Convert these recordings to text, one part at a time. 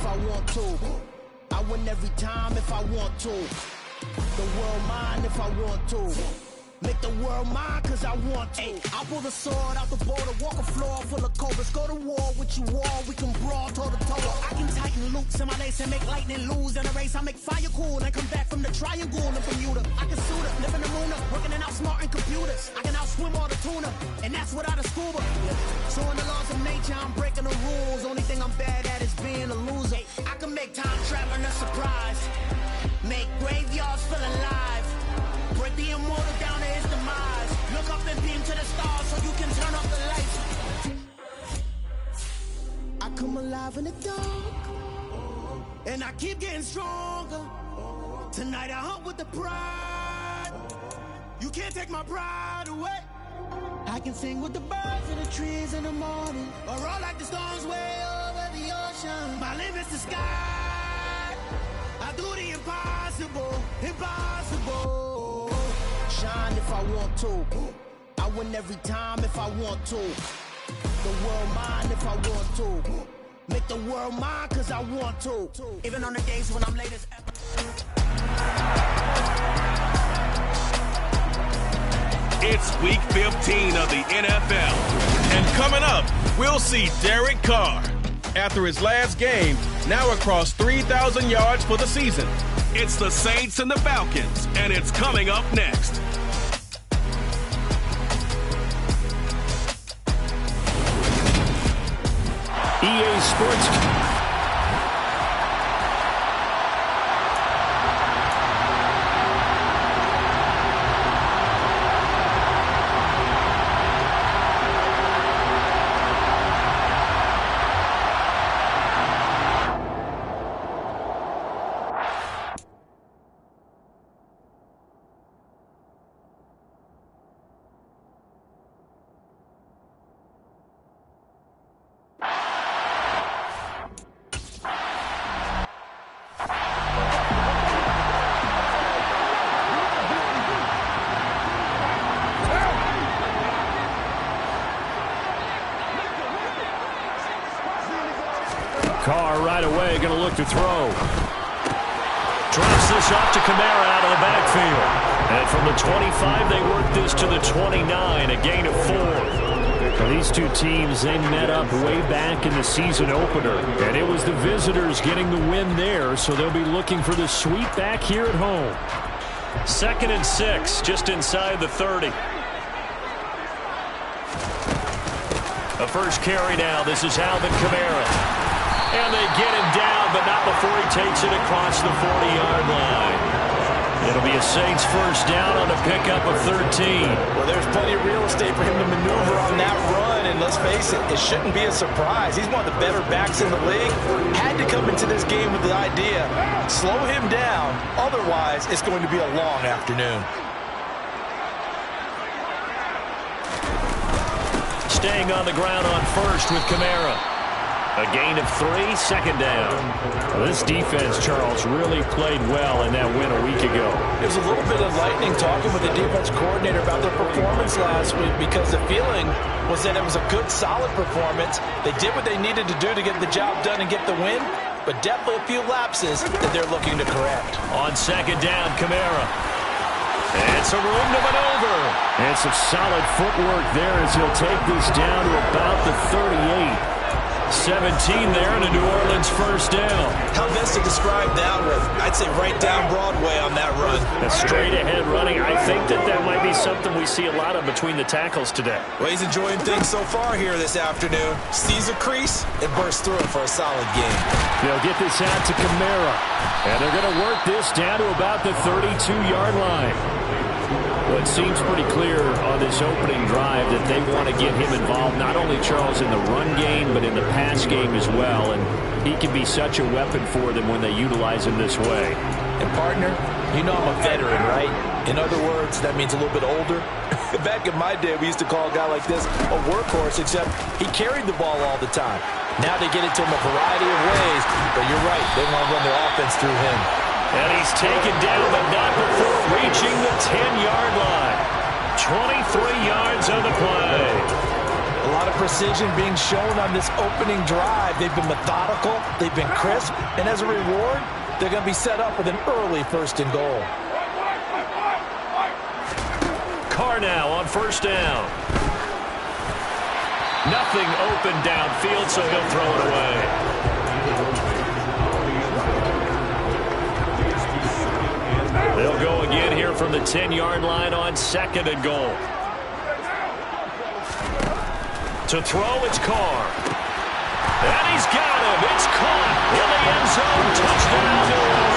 if I want to. I win every time if I want to. The world mine if I want to. Make the world mine cause I want to. Ay, I pull the sword out the border, walk a floor full of cobras. Go to war with you all, we can brawl toe to toe. I can tighten loops in my lace and make lightning lose in a race. I make fire cool and come back from the triangle in Bermuda. I can suit up, live in the moon up, working and outsmarting computers. I can outswim all the tuna, and that's without a scuba. So in the laws of nature, I'm breaking the rules. Only thing I'm bad at is being a loser. I can make time traveling a surprise. Make graveyards feel alive. Break the immortal down to his demise. Look up and beam to the stars so you can turn off the lights. I come alive in the dark, and I keep getting stronger. Tonight I hunt with the pride. You can't take my pride away. I can sing with the birds and the trees in the morning, or roll like the storms way over the ocean. My limit's the sky. I do the impossible, impossible. Shine if I want to. I win every time if I want to. The world mine if I want to. Make the world mine cause I want to. Even on the days when I'm late as ever. It's week 15 of the NFL. And coming up, we'll see Derek Carr. After his last game, now across 3,000 yards for the season. It's the Saints and the Falcons, and it's coming up next. EA Sports. Carr right away, going to look to throw. Drops this off to Kamara out of the backfield. And from the 25, they work this to the 29, a gain of 4. Now, these two teams, they met up way back in the season opener. And it was the visitors getting the win there, so they'll be looking for the sweep back here at home. 2nd and 6, just inside the 30. The first carry now, this is Alvin Kamara. And they get him down, but not before he takes it across the 40-yard line. It'll be a Saints first down on a pickup of 13. Well, there's plenty of real estate for him to maneuver on that run, and let's face it, it shouldn't be a surprise. He's one of the better backs in the league. Had to come into this game with the idea, slow him down, otherwise it's going to be a long afternoon. Staying on the ground on first with Kamara. A gain of 3, 2nd down. Well, this defense, Charles, really played well in that win a week ago. It was a little bit enlightening talking with the defense coordinator about their performance last week, because the feeling was that it was a good, solid performance. They did what they needed to do to get the job done and get the win, but definitely a few lapses that they're looking to correct. On 2nd down, Kamara. And some room to maneuver. And some solid footwork there as he'll take this down to about the 38. 17 there and a New Orleans first down. How best to describe that one? I'd say right down Broadway on that run. A straight ahead running. I think that might be something we see a lot of between the tackles today. Well, he's enjoying things so far here this afternoon. Sees a crease and bursts through it for a solid game. They'll get this out to Kamara. And they're going to work this down to about the 32-yard line. Well, it seems pretty clear on this opening drive that they want to get him involved, not only, Charles, in the run game, but in the pass game as well. And he can be such a weapon for them when they utilize him this way. And, partner, you know I'm a veteran, right? In other words, that means a little bit older. Back in my day, we used to call a guy like this a workhorse, except he carried the ball all the time. Now they get it to him a variety of ways, but you're right, they want to run their offense through him. And he's taken down, but not before reaching the 10-yard line. 23 yards on the play. A lot of precision being shown on this opening drive. They've been methodical, they've been crisp, and as a reward, they're going to be set up with an early 1st and goal. Carr now on 1st down. Nothing open downfield, so he'll throw it away. They'll go again here from the 10-yard line on 2nd and goal. To throw, it's Carr. And he's got him. It's caught in the end zone. Touchdown, New Orleans.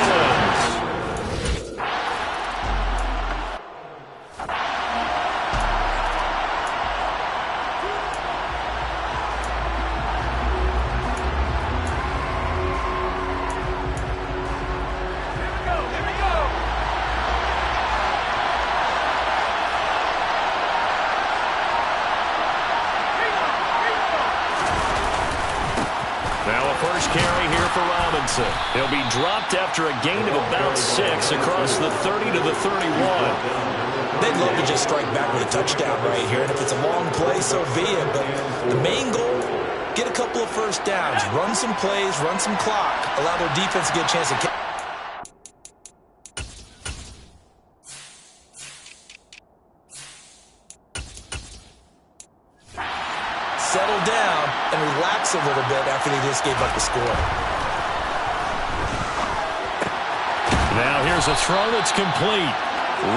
Carry here for Robinson. He'll be dropped after a gain of about 6 across the 30 to the 31. They'd love to just strike back with a touchdown right here, and if it's a long play, so be it. But the main goal, get a couple of 1st downs, run some plays, run some clock, allow their defense to get a chance to catch. Settle down and relax a little bit after they just gave up the score. Now here's a throw that's complete.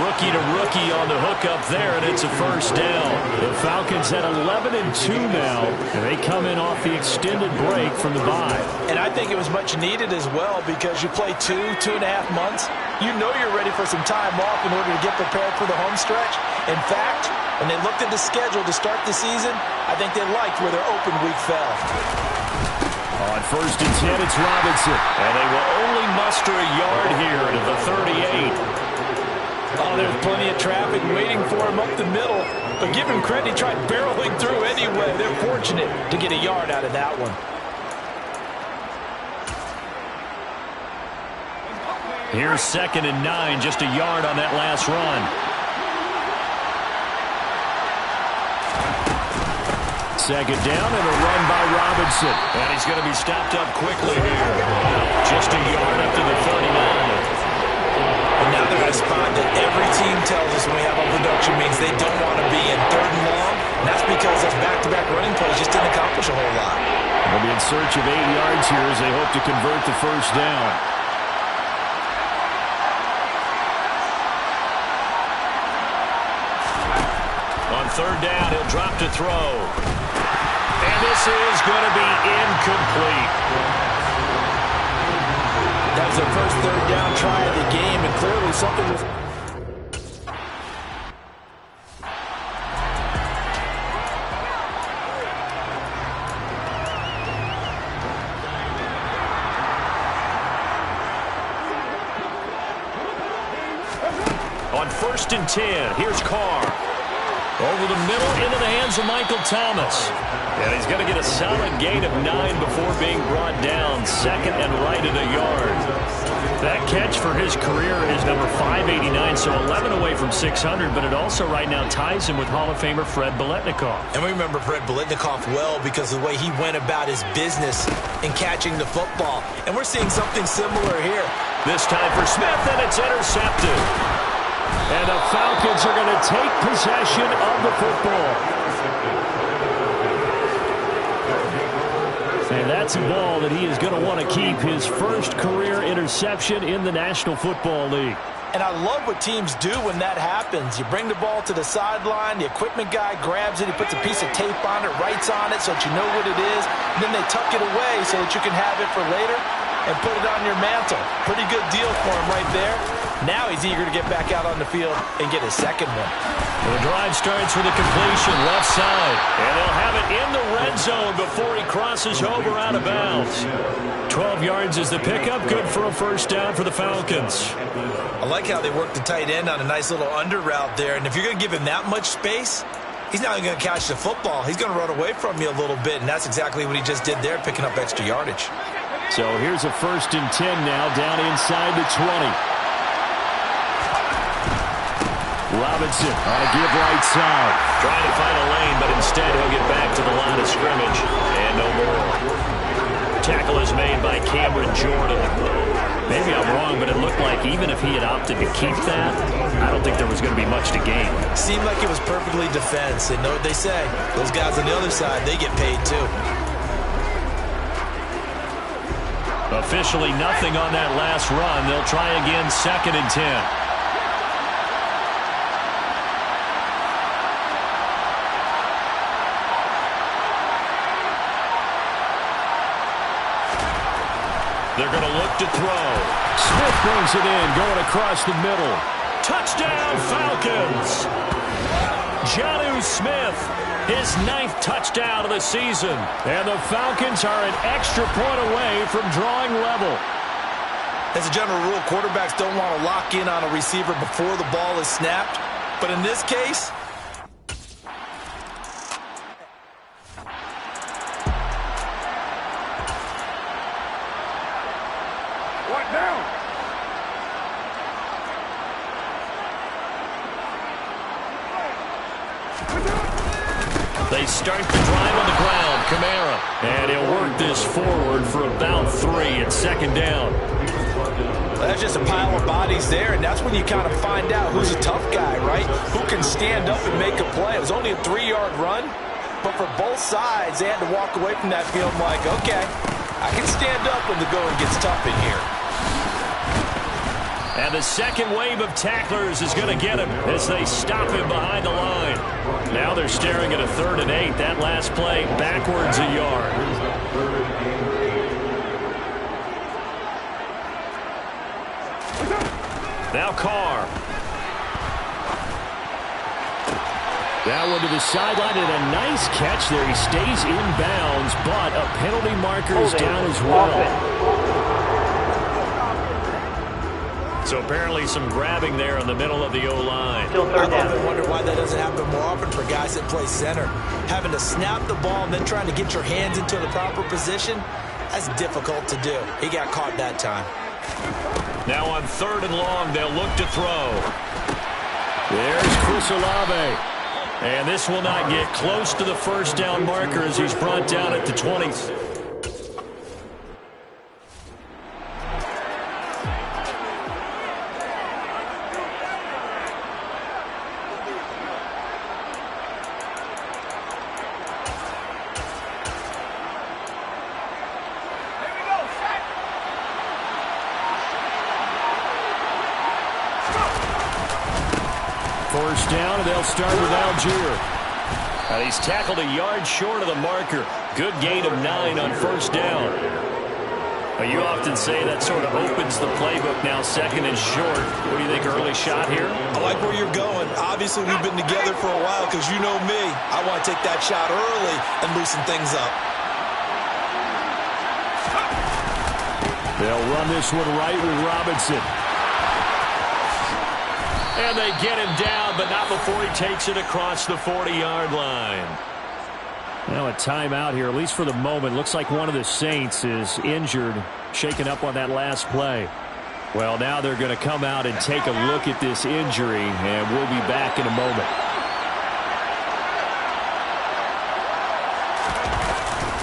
Rookie to rookie on the hookup there, and it's a 1st down. The Falcons at 11-2 now, and they come in off the extended break from the bye. And I think it was much needed as well, because you play 2.5 months. You know you're ready for some time off in order to get prepared for the home stretch. In fact, when they looked at the schedule to start the season, I think they liked where their open week fell. On 1st and 10, it's Robinson. And they will only muster a yard here to the 38. Oh, there's plenty of traffic waiting for him up the middle. But give him credit, he tried barreling through anyway. They're fortunate to get a yard out of that one. Here's 2nd and 9, just a yard on that last run. Second down and a run by Robinson. And he's going to be stopped up quickly here. Just a yard up to the 39. And now they're at a spot that every team tells us when we have on production means they don't want to be in 3rd and long. And that's because those back-to-back running plays just didn't accomplish a whole lot. They'll be in search of 8 yards here as they hope to convert the 1st down. On 3rd down, he'll drop to throw. And this is going to be incomplete. That was their first 3rd down try of the game, and clearly something was... On 1st and 10, here's Carr. Over the middle, into the hands of Michael Thomas. And he's going to get a solid gain of 9 before being brought down. 2nd and right at a yard. That catch for his career is number 589, so 11 away from 600, but it also right now ties him with Hall of Famer Fred Biletnikoff. And we remember Fred Biletnikoff well because of the way he went about his business in catching the football. And we're seeing something similar here. This time for Smith, and it's intercepted. And the Falcons are going to take possession of the football. And that's a ball that he is going to want to keep, his first career interception in the National Football League. And I love what teams do when that happens. You bring the ball to the sideline, the equipment guy grabs it, he puts a piece of tape on it, writes on it so that you know what it is, and then they tuck it away so that you can have it for later and put it on your mantle. Pretty good deal for him right there. Now he's eager to get back out on the field and get his second one. The drive starts with a completion left side. And they'll have it in the red zone before he crosses over out of bounds. 12 yards is the pickup. Good for a first down for the Falcons. I like how they work the tight end on a nice little under route there. And if you're going to give him that much space, he's not going to catch the football. He's going to run away from you a little bit. And that's exactly what he just did there, picking up extra yardage. So here's a 1st and 10 now, down inside the 20. Robinson on a give right side. Trying to find a lane, but instead he'll get back to the line of scrimmage. And no more. Tackle is made by Cameron Jordan. Maybe I'm wrong, but it looked like even if he had opted to keep that, I don't think there was going to be much to gain. Seemed like it was perfectly defense. And know what they say. Those guys on the other side, they get paid too. Officially nothing on that last run. They'll try again, 2nd and 10. They're going to look to throw. Smith brings it in, going across the middle. Touchdown, Falcons! Jonnu Smith, his 9th touchdown of the season. And the Falcons are an extra point away from drawing level. As a general rule, quarterbacks don't want to lock in on a receiver before the ball is snapped. But in this case, they start the drive on the ground. Kamara. And he'll work this forward for about 3 at 2nd down. that's just a pile of bodies there, and that's when you kind of find out who's a tough guy, right? Who can stand up and make a play. It was only a 3-yard run, but for both sides, they had to walk away from that feeling like, okay, I can stand up when the going gets tough in here. And the second wave of tacklers is going to get him as they stop him behind the line. Now they're staring at a 3rd and 8. That last play backwards a yard. Now Carr. That one to the sideline and a nice catch there. He stays in bounds, but a penalty marker is down as well. So apparently some grabbing there in the middle of the O-line. I've often wondered why that doesn't happen more often for guys that play center. Having to snap the ball and then trying to get your hands into the proper position, that's difficult to do. He got caught that time. Now on 3rd and long, they'll look to throw. There's Chris Olave. And this will not get close to the 1st down marker as he's brought down at the 20. First down, and they'll start with Algier. He's tackled a yard short of the marker. Good gain of 9 on 1st down. You often say that sort of opens the playbook now, 2nd and short. What do you think, early shot here? I like where you're going. Obviously, we've been together for a while because you know me. I want to take that shot early and loosen things up. They'll run this one right with Robinson. And they get him down, but not before he takes it across the 40-yard line. Now a timeout here, at least for the moment. Looks like one of the Saints is injured, shaken up on that last play. Well, now they're going to come out and take a look at this injury, and we'll be back in a moment.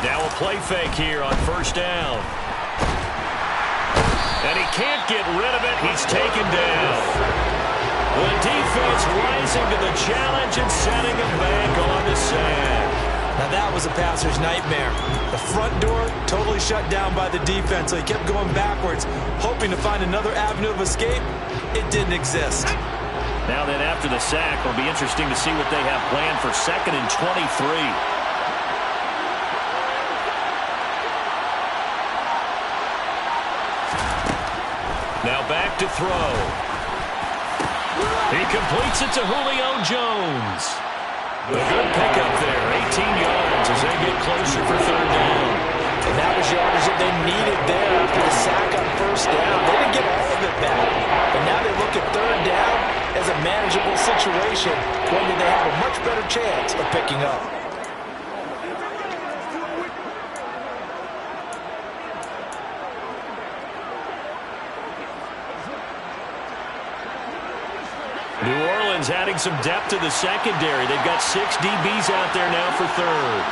Now a play fake here on 1st down. And he can't get rid of it. He's taken down. The defense rising to the challenge and setting him back on the sack. Now that was a passer's nightmare. The front door totally shut down by the defense, so he kept going backwards, hoping to find another avenue of escape. It didn't exist. Now then, after the sack, it'll be interesting to see what they have planned for 2nd and 23. Now back to throw. He completes it to Julio Jones. A good pickup there, 18 yards as they get closer for 3rd down. And that was yardage that they needed there after the sack on 1st down. They didn't get all of it back. But now they look at 3rd down as a manageable situation, one that they have a much better chance of picking up. New Orleans Falcons adding some depth to the secondary. They've got 6 DBs out there now for third.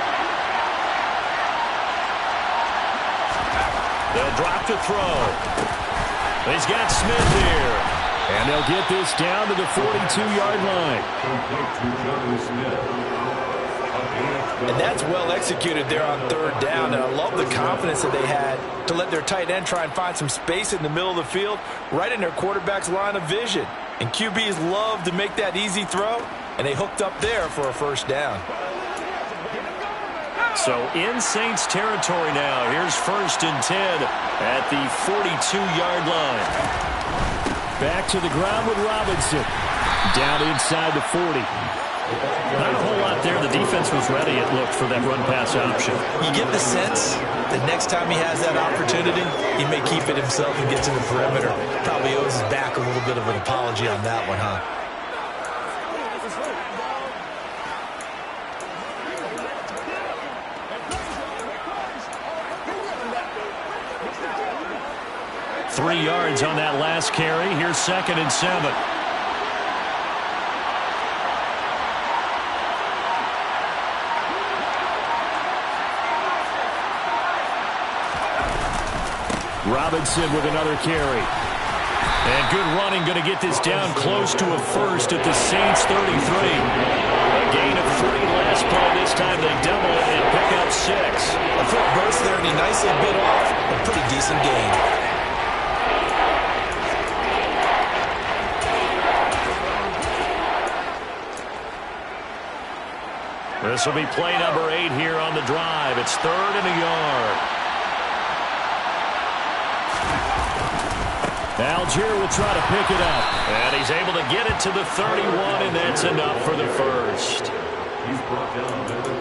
They'll drop to throw. He's got Smith here. And they'll get this down to the 42-yard line. And that's well executed there on third down. And I love the confidence that they had to let their tight end try and find some space in the middle of the field, right in their quarterback's line of vision. And QBs love to make that easy throw, and they hooked up there for a first down. So in Saints territory now. Here's 1st and 10 at the 42-yard line. Back to the ground with Robinson. Down inside the 40. Not a whole lot there. The defense was ready, it looked, for that run-pass option. You get the sense that next time he has that opportunity, he may keep it himself and get to the perimeter. Probably owes his back a little bit of an apology on that one, huh? Three yards on that last carry. Here's 2nd and 7. Robinson with another carry. And good running, going to get this down close to a first at the Saints 33. A gain of 3 last play. This time they double it and pick up 6. A quick burst there, and he nicely bit off a pretty decent gain. This will be play number 8 here on the drive. It's 3rd and a yard. Algier will try to pick it up. And he's able to get it to the 31, and that's enough for the first. He's brought down at the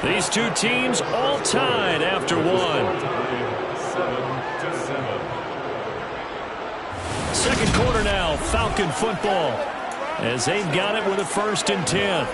31. These two teams all tied after one. 2nd quarter now, Falcon football, as they've got it with a 1st and 10.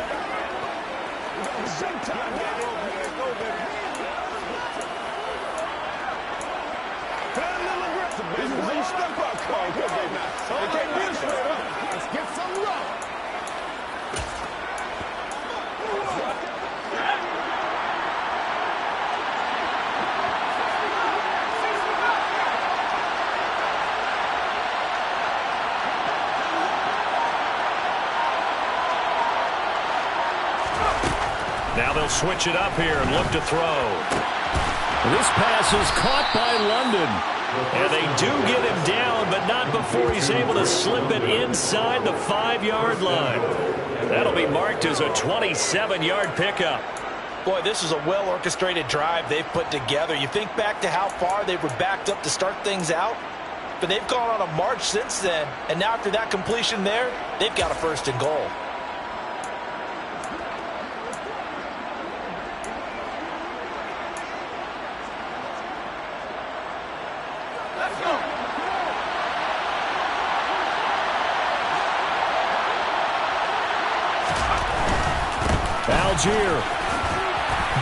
Now they'll switch it up here and look to throw. This pass is caught by London. And they do get him down, but not before he's able to slip it inside the 5-yard line. That'll be marked as a 27-yard pickup. Boy, this is a well-orchestrated drive they've put together. You think back to how far they were backed up to start things out, but they've gone on a march since then. And now after that completion there, they've got a 1st and goal. Algier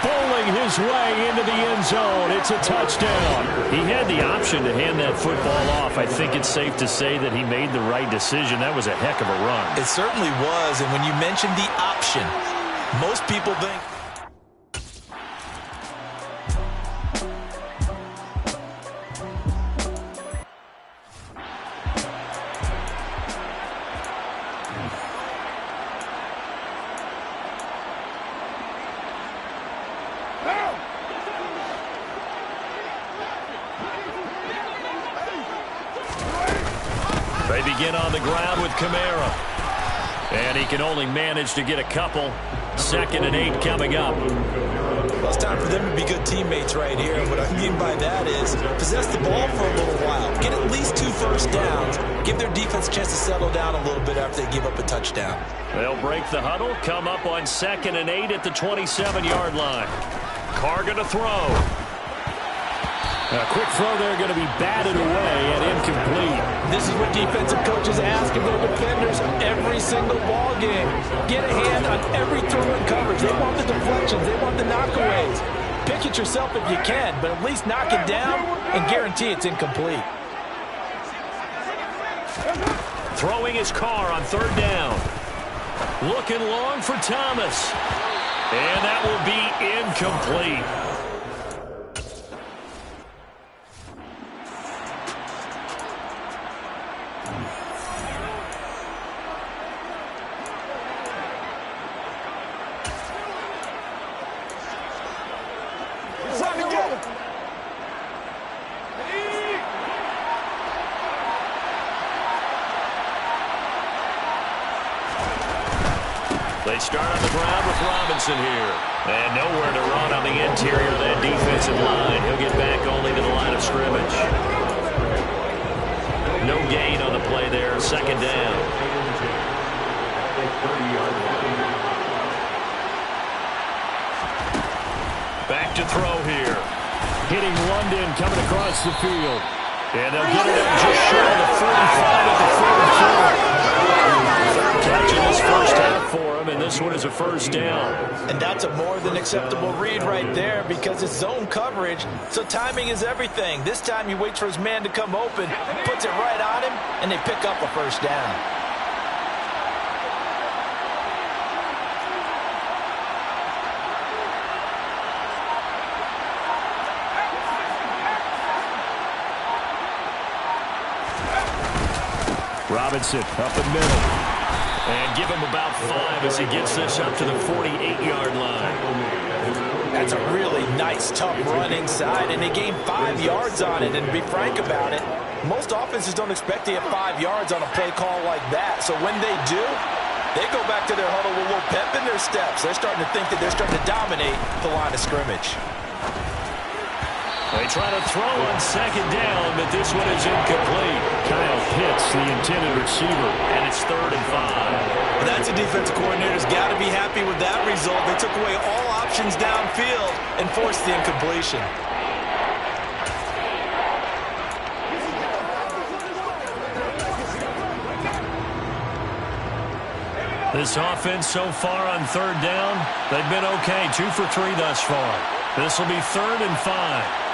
bowling his way into the end zone. It's a touchdown. He had the option to hand that football off. I think it's safe to say that he made the right decision. That was a heck of a run. It certainly was. And when you mentioned the option, most people think they begin on the ground with Kamara. And he can only manage to get a couple. 2nd and 8 coming up. Well, it's time for them to be good teammates right here. And what I mean by that is possess the ball for a little while. Get at least 2 first downs. Give their defense a chance to settle down a little bit after they give up a touchdown. They'll break the huddle. Come up on 2nd and 8 at the 27-yard line. Carr going to throw. A quick throw there, going to be batted away and incomplete. This is what defensive coaches ask of their defenders every single ball game. Get a hand on every throw and coverage. They want the deflections. They want the knockaways. Pick it yourself if you can, but at least knock it down and guarantee it's incomplete. Throwing his car on third down. Looking long for Thomas. And that will be incomplete. They start on the ground with Robinson here. And nowhere to run on the interior of that defensive line. He'll get back only to the line of scrimmage. No gain on the play there. Second down. Back to throw here. Hitting London coming across the field. And they'll get it up just short of the 45 at the 44. Catch in this first half for him, and this one is a first down. And that's a more than acceptable read right there because it's zone coverage, so timing is everything. This time he waits for his man to come open, puts it right on him, and they pick up a first down. Robinson up the middle. And give him about 5 as he gets this up to the 48-yard line. That's a really nice, tough run inside, and they gain 5 yards on it. And to be frank about it, most offenses don't expect to get 5 yards on a play call like that. So when they do, they go back to their huddle with a little pep in their steps. They're starting to think that they're starting to dominate the line of scrimmage. They try to throw on second down, but this one is incomplete. Kyle Pitts, the intended receiver, and it's 3rd and 5. Well, that's a defensive coordinator's got to be happy with that result. They took away all options downfield and forced the incompletion. This offense so far on 3rd down, they've been okay. 2 for 3 thus far. This will be 3rd and 5.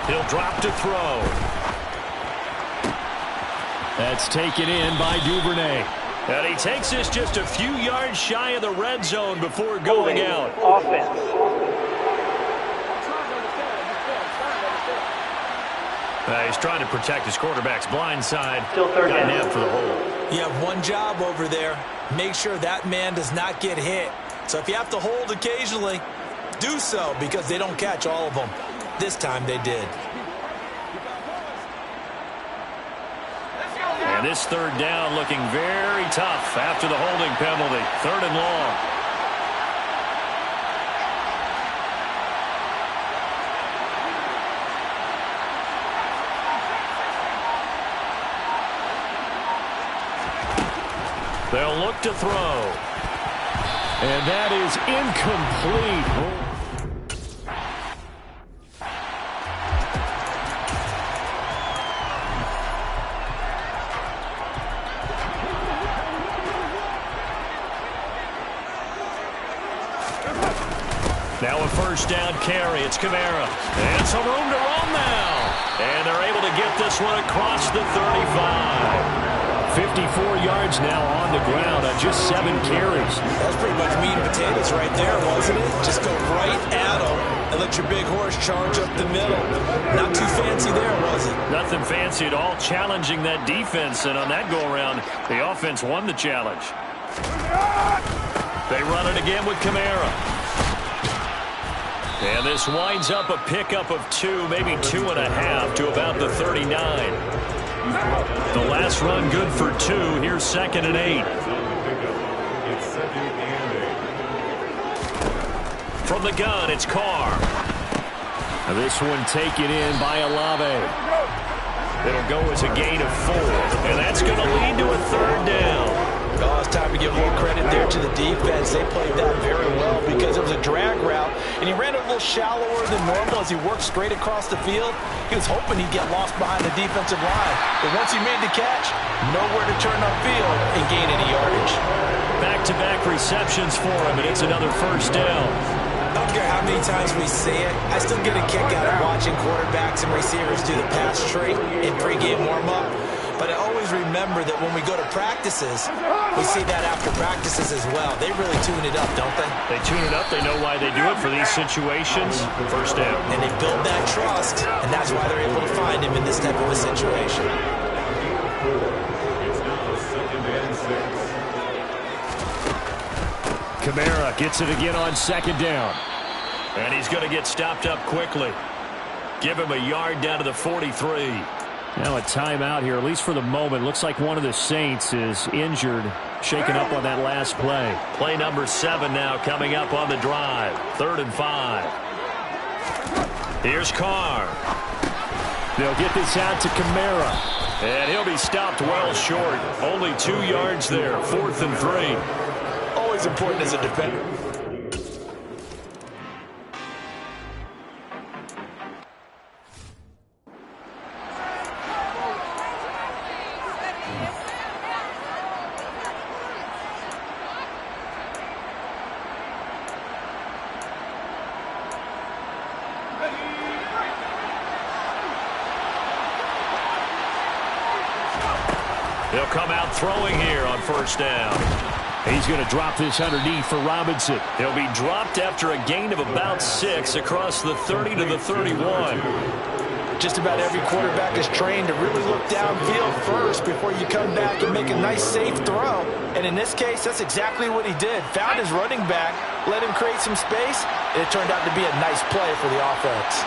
He'll drop to throw. That's taken in by Duvernay. And he takes this just a few yards shy of the red zone before going out. Offense. He's trying to protect his quarterback's blind side. Still 3rd down. Got nabbed for the hold. You have one job over there. Make sure that man does not get hit. So if you have to hold occasionally, do so because they don't catch all of them. This time they did. And this 3rd down looking very tough after the holding penalty. 3rd and long. They'll look to throw. And that is incomplete. Now a first down carry. It's Kamara. And some room to run now. And they're able to get this one across the 35. 54 yards now on the ground on just 7 carries. That's pretty much meat and potatoes right there, wasn't it? Just go right at them and let your big horse charge up the middle. Not too fancy there, was it? Nothing fancy at all, challenging that defense. And on that go-around, the offense won the challenge. They run it again with Kamara. And this winds up a pickup of 2, maybe 2.5 to about the 39. The last run good for 2. Here's 2nd and 8. From the gun, it's Carr. Now this one taken in by Olave. It'll go as a gain of 4. And that's going to lead to a 3rd down. Oh, it's time to give more credit there to the defense. They played that very well because it was a drag route, and he ran a little shallower than normal as he worked straight across the field. He was hoping he'd get lost behind the defensive line, but once he made the catch, nowhere to turn upfield and gain any yardage. Back-to-back receptions for him, and it's another first down. I don't care how many times we see it. I still get a kick out of watching quarterbacks and receivers do the pass tree in pregame warm-up. But I always remember that when we go to practices, we see that after practices as well. They really tune it up, don't they? They tune it up. They know why they do it for these situations. First down. And they build that trust, and that's why they're able to find him in this type of a situation. Kamara gets it again on second down. And he's going to get stopped up quickly. Give him a yard down to the 43. Now a timeout here, at least for the moment. Looks like one of the Saints is injured, shaken up on that last play. Play number 7 now coming up on the drive. 3rd and 5. Here's Carr. They'll get this out to Kamara. And he'll be stopped well short. Only 2 yards there. 4th and 3. Always important as a defender. He'll come out throwing here on first down. He's going to drop this underneath for Robinson. He'll be dropped after a gain of about 6 across the 30 to the 31. Just about every quarterback is trained to really look downfield first before you come back and make a nice, safe throw. And in this case, that's exactly what he did. Found his running back, let him create some space, and it turned out to be a nice play for the offense.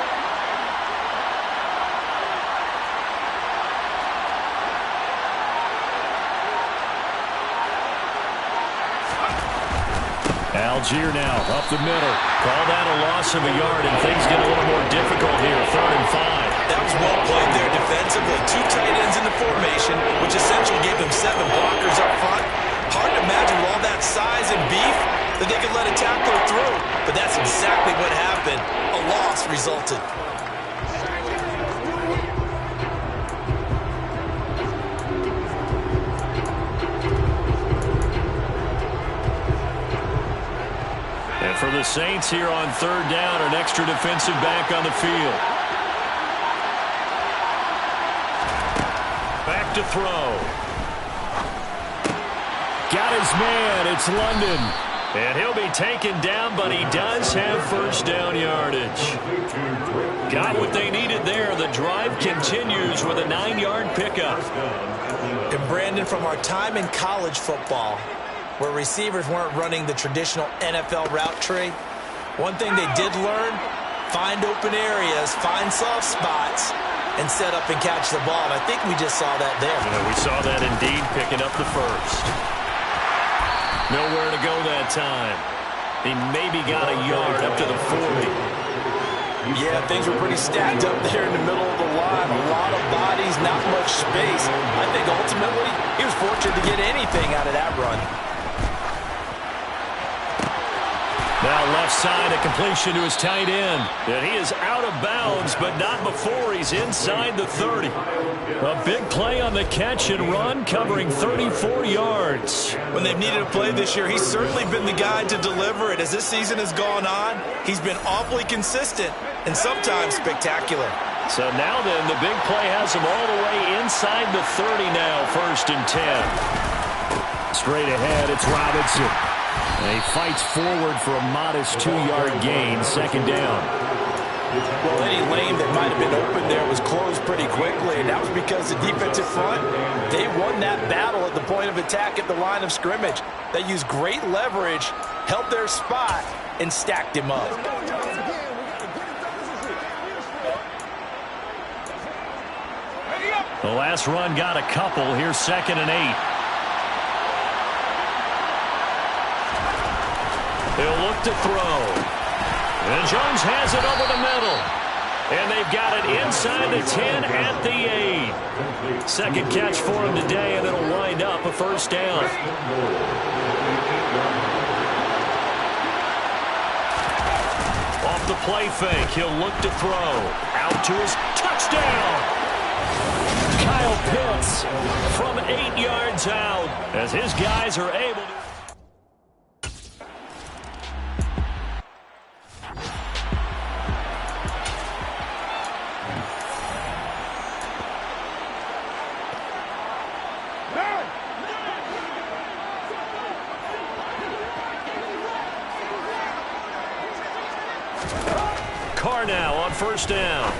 Algier now up the middle. Call that a loss of a yard, and things get a little more difficult here. 3rd and 5. That was well played there defensively. 2 tight ends in the formation, which essentially gave them 7 blockers up front. Hard to imagine with all that size and beef that they could let a tackler through. But that's exactly what happened. A loss resulted. For the Saints here on 3rd down, an extra defensive back on the field. Back to throw. Got his man. It's London. And he'll be taken down, but he does have first down yardage. Got what they needed there. The drive continues with a 9-yard pickup. And Brandon, from our time in college football, where receivers weren't running the traditional NFL route tree, one thing they did learn, find open areas, find soft spots, and set up and catch the ball. And I think we just saw that there. Yeah, we saw that indeed, picking up the first. Nowhere to go that time. He maybe got a yard up to the 40. Yeah, things were pretty stacked up there in the middle of the line. A lot of bodies, not much space. I think ultimately he was fortunate to get anything out of that run. Now left side, a completion to his tight end. And he is out of bounds, but not before he's inside the 30. A big play on the catch and run, covering 34 yards. When they've needed a play this year, he's certainly been the guy to deliver it. As this season has gone on, he's been awfully consistent and sometimes spectacular. So now then, the big play has him all the way inside the 30 now, 1st and 10. Straight ahead, it's Robinson. And he fights forward for a modest 2-yard gain, 2nd down. Well, any lane that might have been open there was closed pretty quickly, and that was because the defensive front, they won that battle at the point of attack at the line of scrimmage. They used great leverage, held their spot, and stacked him up. The last run got a couple. Here's 2nd and 8. He'll look to throw. And Jones has it over the middle. And they've got it inside the 10 at the 8. Second catch for him today, and it'll wind up a first down. Off the play fake, he'll look to throw. Out to his touchdown. Kyle Pitts from 8 yards out as his guys are able to. Carr now on first down.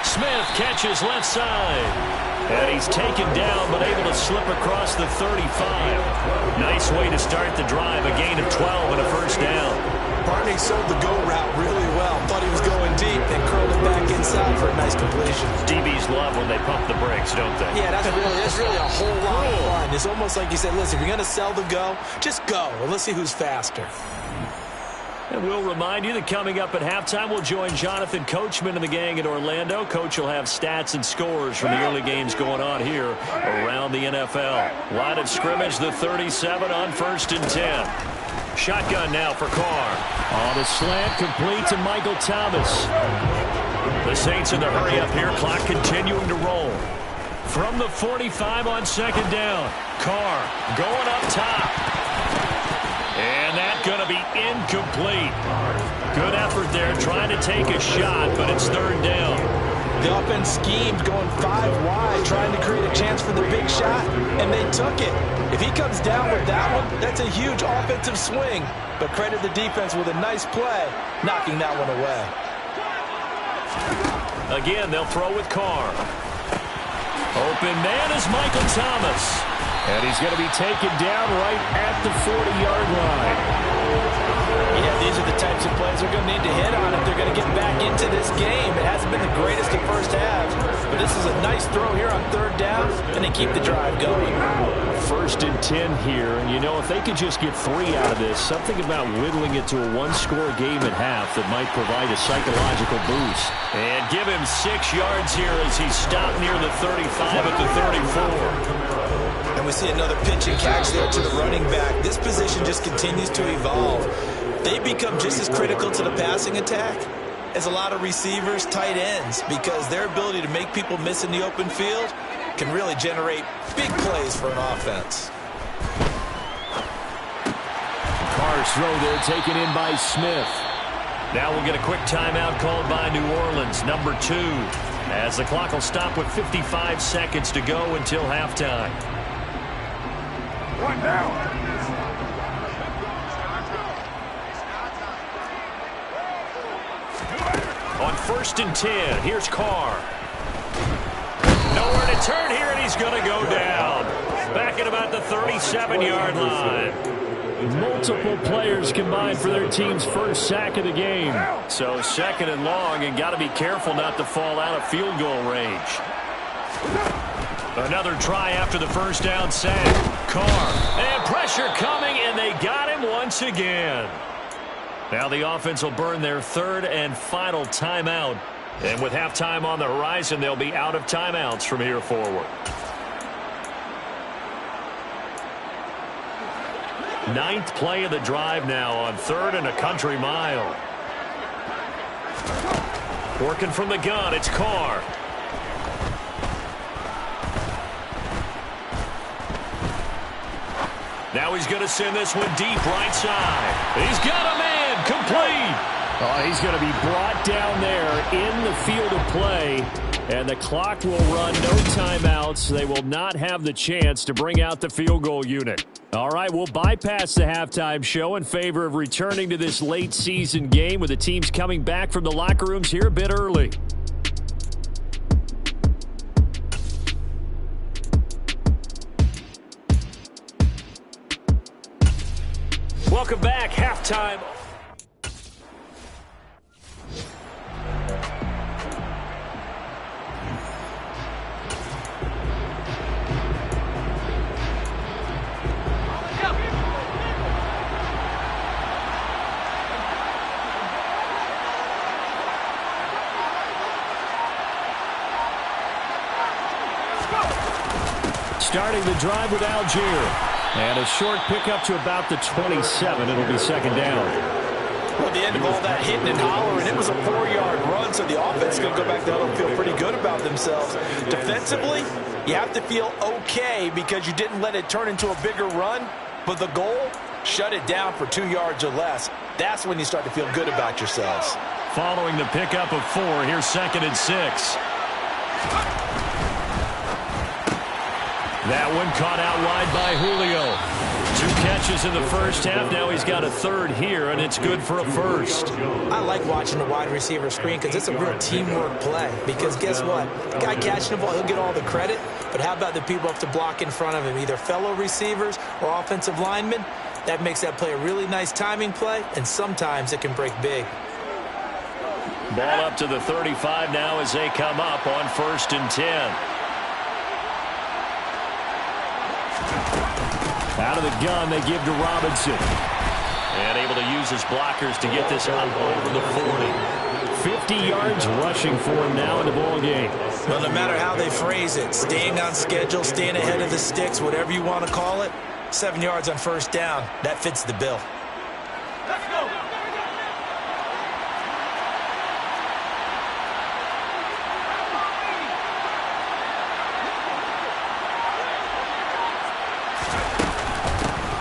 Smith catches left side. And he's taken down, but able to slip across the 35. Nice way to start the drive. A gain of 12 and a first down. Barney sold the go route really well. Thought he was going deep, then curled it back inside for a nice completion. DBs love when they pump the brakes, don't they? Yeah, that's really a whole lot of fun. It's almost like you said, listen, if you're going to sell the go, just go. Well, let's see who's faster. And we'll remind you that coming up at halftime, we'll join Jonathan Coachman and the gang in Orlando. Coach will have stats and scores from the early games going on here around the NFL. Line of scrimmage, the 37 on 1st and 10. Shotgun now for Carr. On the slant, complete to Michael Thomas. The Saints in the hurry up here. Clock continuing to roll. From the 45 on 2nd down. Carr going up top. And that's going to be incomplete. Good effort there trying to take a shot, but it's 3rd down. The offense schemed going 5 wide, trying to create a chance for the big shot, and they took it. If he comes down with that one, that's a huge offensive swing. But credit the defense with a nice play, knocking that one away. Again, they'll throw with Carr. Open man is Michael Thomas. And he's going to be taken down right at the 40-yard line. Yeah, these are the types of plays they're going to need to hit on if they're going to get back into this game. It hasn't been the greatest of first halves, but this is a nice throw here on 3rd down, and they keep the drive going. 1st and 10 here, and you know, if they could just get 3 out of this, something about whittling it to a 1-score game at half that might provide a psychological boost. And give him 6 yards here as he stopped near the 35 at the 34. And we see another pitch and catch there to the running back. This position just continues to evolve. They become just as critical to the passing attack as a lot of receivers, tight ends, because their ability to make people miss in the open field can really generate big plays for an offense. Carr's throw there taken in by Smith. Now we'll get a quick timeout called by New Orleans, number 2, as the clock will stop with 55 seconds to go until halftime. One down. On 1st and 10, here's Carr. Nowhere to turn here, and he's going to go down. Back at about the 37-yard line. Multiple players combined for their team's first sack of the game. So 2nd and long, and got to be careful not to fall out of field goal range. Another try after the first down sack. Carr, and pressure coming, and they got him once again. Now the offense will burn their 3rd and final timeout. And with halftime on the horizon, they'll be out of timeouts from here forward. 9th play of the drive now on 3rd and a country mile. Working from the gun, it's Carr. Now he's going to send this one deep right side. He's got a man, complete. Oh, he's going to be brought down there in the field of play, and the clock will run, no timeouts. They will not have the chance to bring out the field goal unit. All right, we'll bypass the halftime show in favor of returning to this late season game with the teams coming back from the locker rooms here a bit early. Welcome back, halftime. Starting the drive with Algier. And a short pickup to about the 27. It'll be 2nd down. Well, at the end of all that hitting and hollering, it was a 4-yard run, so the offense is going to go back there and feel pretty good about themselves. Defensively, you have to feel okay because you didn't let it turn into a bigger run, but the goal, shut it down for 2 yards or less. That's when you start to feel good about yourselves. Following the pickup of 4, here's 2nd and 6. That one caught out wide by Julio. 2 catches in the first half. Now he's got a third here, and it's good for a first. I like watching the wide receiver screen because it's a real teamwork play. Because guess what? The guy catching the ball, he'll get all the credit. But how about the people up to block in front of him, either fellow receivers or offensive linemen? That makes that play a really nice timing play, and sometimes it can break big. Ball up to the 35 now as they come up on 1st and 10. Out of the gun, they give to Robinson. And able to use his blockers to get this up over the 40. 50 yards rushing for him now in the ball game. Well, no matter how they phrase it, staying on schedule, staying ahead of the sticks, whatever you want to call it, 7 yards on 1st down, that fits the bill. Let's go.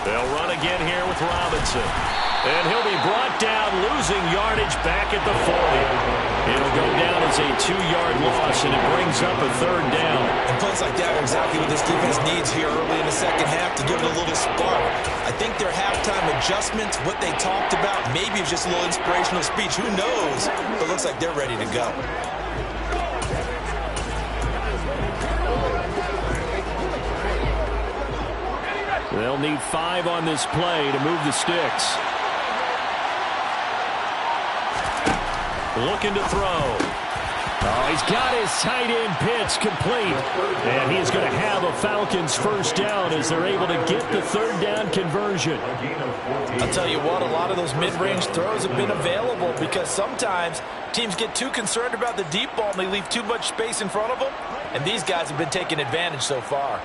They'll run again here with Robinson. And he'll be brought down, losing yardage back at the 40. It'll go down as a 2-yard loss, and it brings up a 3rd down. And plays like that are exactly what this defense needs here early in the second half to give it a little spark. I think their halftime adjustments, what they talked about, maybe it's just a little inspirational speech. Who knows? But it looks like they're ready to go. They'll need 5 on this play to move the sticks. Looking to throw. Oh, he's got his tight end pitch complete. And he's going to have a Falcons 1st down as they're able to get the 3rd down conversion. I'll tell you what, a lot of those mid-range throws have been available because sometimes teams get too concerned about the deep ball and they leave too much space in front of them. And these guys have been taking advantage so far.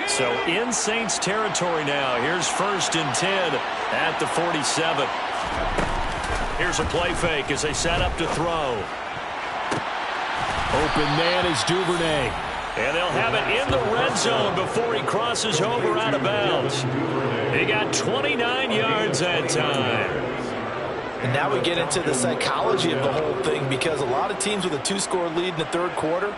So in Saints territory now. Here's 1st and 10 at the 47. Here's a play fake as they set up to throw. Open man is Duvernay. And they'll have it in the red zone before he crosses over out of bounds. He got 29 yards that time. And now we get into the psychology of the whole thing because a lot of teams with a 2-score lead in the 3rd quarter,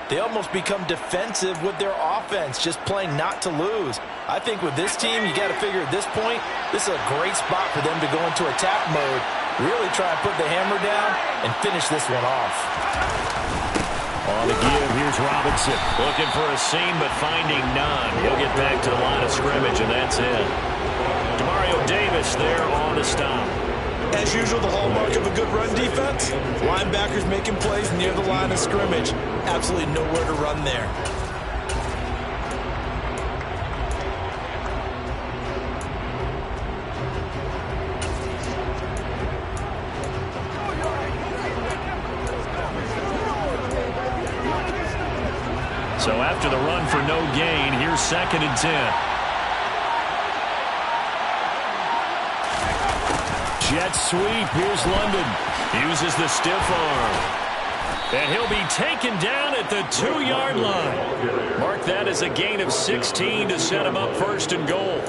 they almost become defensive with their offense, just playing not to lose. I think with this team, you got to figure at this point, this is a great spot for them to go into attack mode, really try and put the hammer down and finish this one off. On the give, here's Robinson. Looking for a seam, but finding none. He'll get back to the line of scrimmage, and that's it. Demario Davis there on the stop. As usual, the hallmark of a good run defense, linebackers making plays near the line of scrimmage. Absolutely nowhere to run there. So after the run for no gain, here's 2nd and 10. Jet sweep. Here's London. Uses the stiff arm. And he'll be taken down at the 2-yard line. Mark that as a gain of 16 to set him up 1st and goal.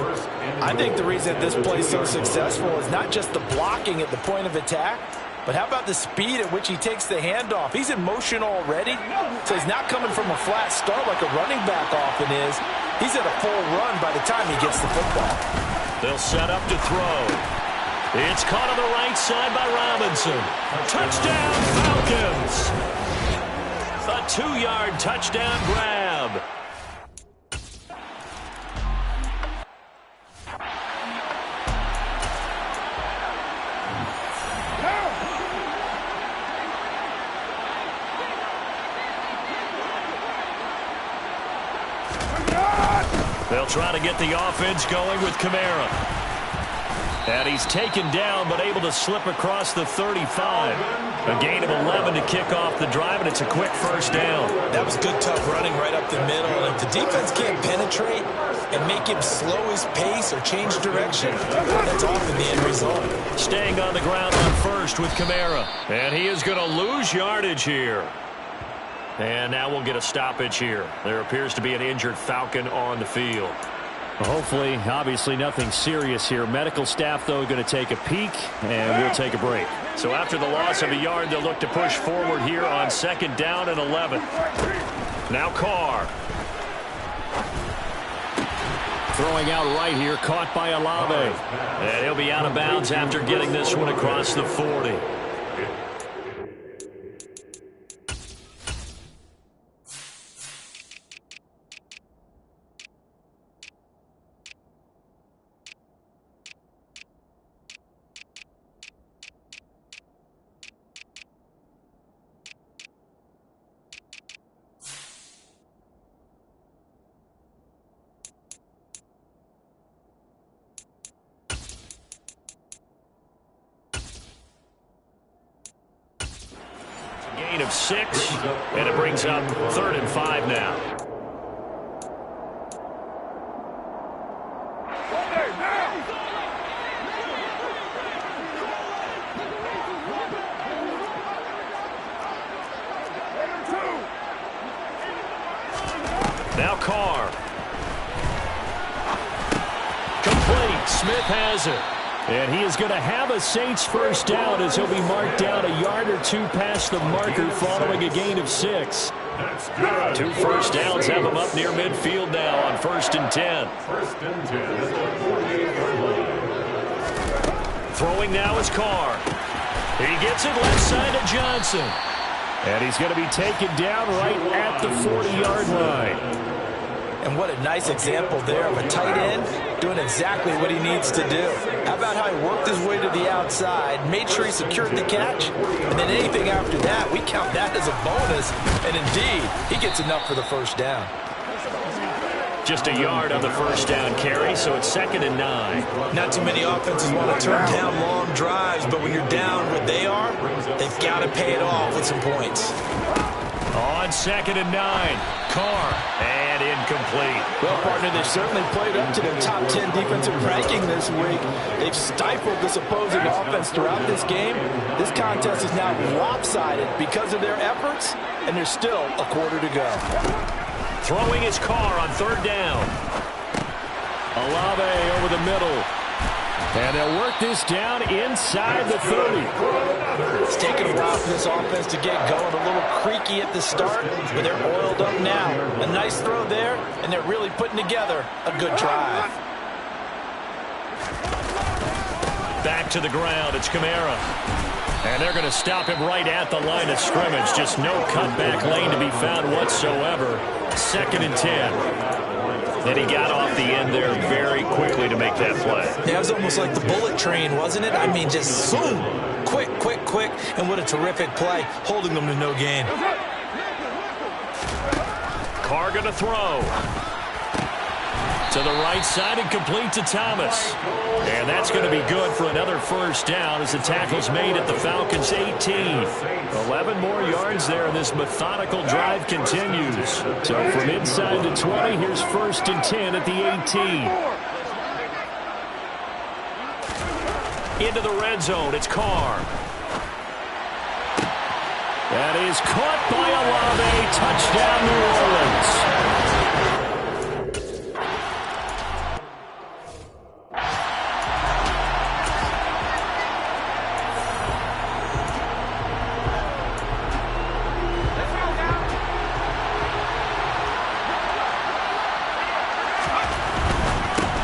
I think the reason that this play is so successful is not just the blocking at the point of attack, but how about the speed at which he takes the handoff? He's in motion already, so he's not coming from a flat start like a running back often is. He's at a full run by the time he gets the football. They'll set up to throw. It's caught on the right side by Robinson. Touchdown, Falcons! A 2-yard touchdown grab. They'll try to get the offense going with Kamara. And he's taken down, but able to slip across the 35. A gain of 11 to kick off the drive, and it's a quick 1st down. That was good, tough running right up the middle. And if the defense can't penetrate and make him slow his pace or change direction, that's often the end result. Staying on the ground on 1st with Kamara. And he is going to lose yardage here. And now we'll get a stoppage here. There appears to be an injured Falcon on the field. Hopefully, obviously nothing serious here. Medical staff, though, going to take a peek, and we'll take a break. So after the loss of a yard, they'll look to push forward here on 2nd down and 11. Now Carr. Throwing out right here, caught by Olave. And he'll be out of bounds after getting this one across the 40. Gain of 6, and it brings up 3rd and 5 now. Now Carr. Complete. Smith has it. And he is going to have a Saints first down as he'll be marked down a yard or 2 past the marker following a gain of 6. 2 first downs have him up near midfield now on 1st and 10. Throwing now is Carr. He gets it left side to Johnson. And he's going to be taken down right at the 40-yard line. And what a nice example there of a tight end doing exactly what he needs to do. How about how he worked his way to the outside, made sure he secured the catch, and then anything after that, we count that as a bonus. And indeed, he gets enough for the first down. Just a yard on the first down carry, so it's 2nd and 9. Not too many offenses want to turn down long drives, but when you're down where they are, they've got to pay it off with some points. On 2nd and 9, Carr, and incomplete. Well, partner, they've certainly played up to their top 10 defensive ranking this week. They've stifled this opposing offense throughout this game. This contest is now lopsided because of their efforts, and there's still a quarter to go. Throwing his Carr on 3rd down. Olave over the middle. And they'll work this down inside the 30. It's taken a while for this offense to get going. A little creaky at the start, but they're oiled up now. A nice throw there, and they're really putting together a good drive. Back to the ground, it's Kamara. And they're going to stop him right at the line of scrimmage. Just no cutback lane to be found whatsoever. 2nd and 10. And he got off the end there very quickly to make that play. Yeah, it was almost like the bullet train, wasn't it? I mean, just boom, quick, and what a terrific play, holding them to no gain. Carr going to throw. To the right side and complete to Thomas. And that's going to be good for another first down as the tackle's made at the Falcons' 18. 11 more yards there, and this methodical drive continues. So from inside the 20, here's 1st and 10 at the 18. Into the red zone, it's Carr. That is caught by Olave. Touchdown, New Orleans.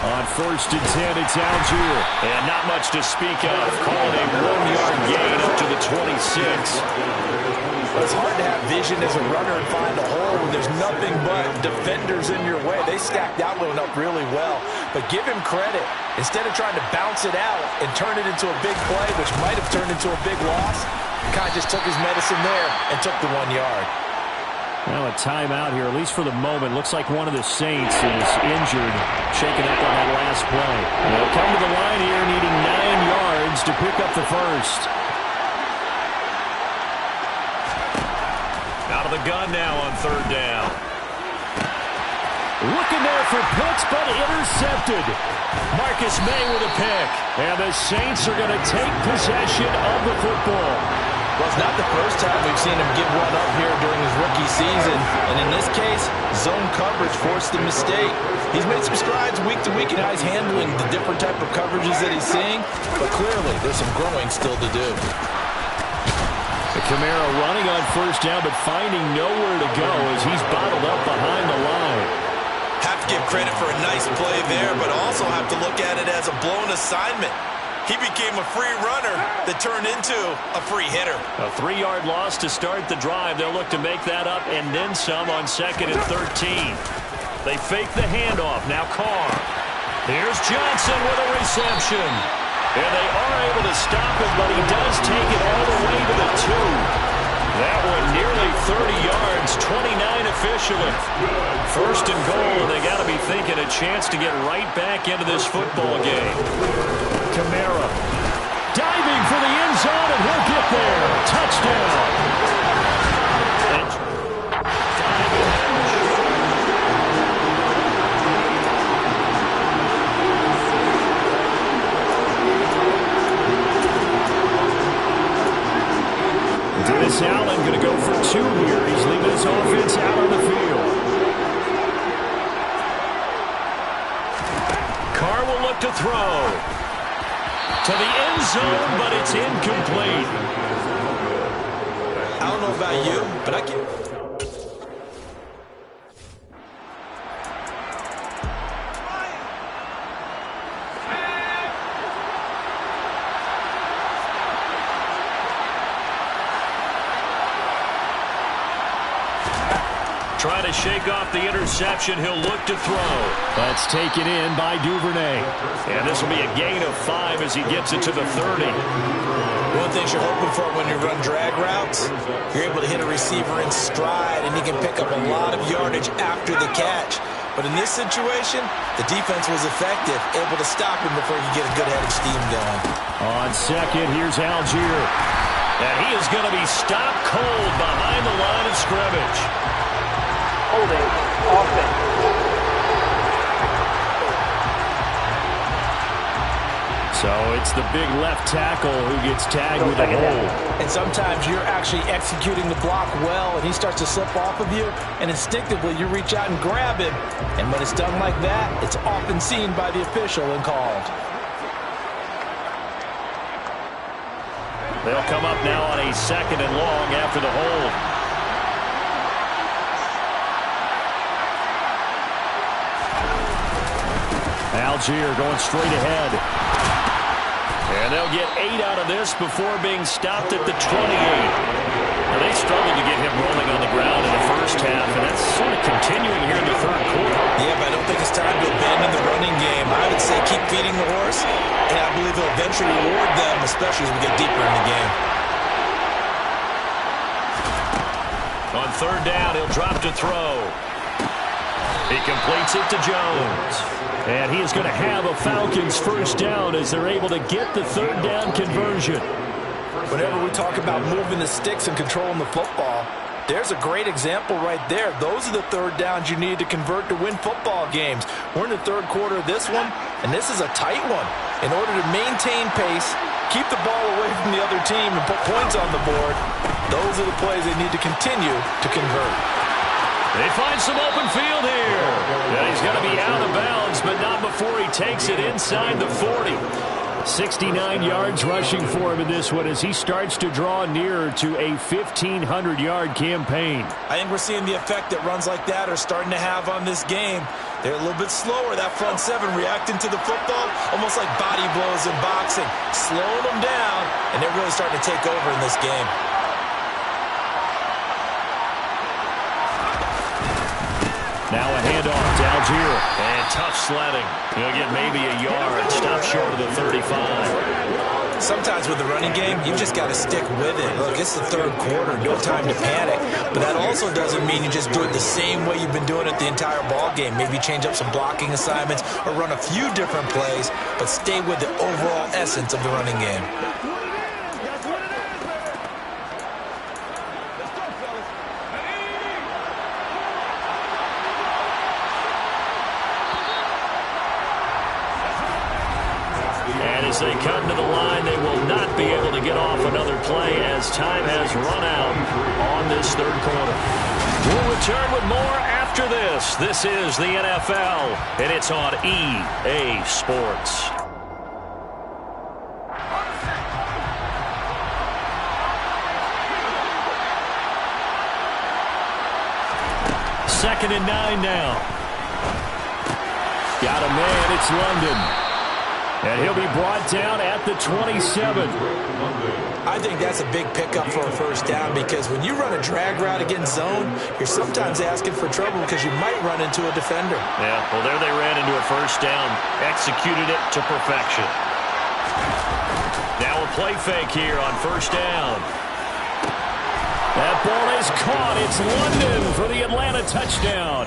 On 1st and 10, it's Algier. And not much to speak of. Calling a 1-yard gain up to the 26. It's hard to have vision as a runner and find a hole when there's nothing but defenders in your way. They stacked that one up really well. But give him credit. Instead of trying to bounce it out and turn it into a big play, which might have turned into a big loss, kind of just took his medicine there and took the 1 yard. Well, a timeout here, at least for the moment. Looks like one of the Saints is injured, shaken up on that last play. They'll come to the line here needing 9 yards to pick up the first. Out of the gun now on 3rd down. Looking there for Pitts, but intercepted. Marcus May with a pick. And the Saints are going to take possession of the football. Well, it's not the first time we've seen him give one up here during his rookie season. And in this case, zone coverage forced the mistake. He's made some strides week to week in how he's handling the different type of coverages that he's seeing. But clearly, there's some growing still to do. Kamara running on first down, but finding nowhere to go as he's bottled up behind the line. Have to give credit for a nice play there, but also have to look at it as a blown assignment. He became a free runner that turned into a free hitter. A 3-yard loss to start the drive. They'll look to make that up and then some on 2nd and 13. They fake the handoff. Now Carr. Here's Johnson with a reception. And they are able to stop him, but he does take it all the way to the 2. That one nearly 30 yards, 29 officially. 1st and goal, and they got to be thinking a chance to get right back into this football game. Kamara diving for the end zone, and he'll get there. Touchdown. Dennis Allen going to go for 2 here. He's leaving his offense out on the field. Carr will look to throw. To the end zone, but it's incomplete. I don't know about you, but I can... Trying to shake off the interception. He'll look to throw. That's taken in by Duvernay. And this will be a gain of 5 as he gets it to the 30. One thing you're hoping for when you run drag routes, you're able to hit a receiver in stride, and he can pick up a lot of yardage after the catch. But in this situation, the defense was effective, able to stop him before he could get a good head of steam going. On 2nd, here's Algier. And he is going to be stopped cold behind the line of scrimmage. Holding offense. So it's the big left tackle who gets tagged with a hold. And sometimes you're actually executing the block well, and he starts to slip off of you, and instinctively you reach out and grab him. And when it's done like that, it's often seen by the official and called. They'll come up now on a 2nd and long after the hold. Algier going straight ahead. And they'll get 8 out of this before being stopped at the 28. Now, they struggled to get him rolling on the ground in the first half, and that's sort of continuing here in the 3rd quarter. Yeah, but I don't think it's time to abandon the running game. I would say keep feeding the horse, and I believe he'll eventually reward them, especially as we get deeper in the game. On 3rd down, he'll drop to throw. He completes it to Jones. And he is going to have a Falcons 1st down as they're able to get the 3rd down conversion. Whenever we talk about moving the sticks and controlling the football, there's a great example right there. Those are the 3rd downs you need to convert to win football games. We're in the 3rd quarter of this one, and this is a tight one. In order to maintain pace, keep the ball away from the other team, and put points on the board, those are the plays they need to continue to convert. They find some open field here. And he's going to be out of bounds, but not before he takes it inside the 40. 69 yards rushing for him in this one as he starts to draw nearer to a 1,500-yard campaign. I think we're seeing the effect that runs like that are starting to have on this game. They're a little bit slower, that front 7 reacting to the football, almost like body blows in boxing, slowing them down, and they're really starting to take over in this game. Now a handoff to Algier. And tough sledding. He'll get maybe a yard. Stop short of the 35. Sometimes with the running game, you've just got to stick with it. Look, it's the 3rd quarter. No time to panic. But that also doesn't mean you just do it the same way you've been doing it the entire ball game. Maybe change up some blocking assignments or run a few different plays, but stay with the overall essence of the running game. As they come to the line, they will not be able to get off another play as time time has run out on this third quarter. We'll return with more after this. This is the NFL, and it's on EA Sports. Second and 9 now. Got a man, it's London. And he'll be brought down at the 27. I think that's a big pickup for a first down because when you run a drag route against zone, you're sometimes asking for trouble because you might run into a defender. Yeah, well, there they ran into a first down. Executed it to perfection. Now a play fake here on first down. That ball is caught. It's London for the Atlanta touchdown.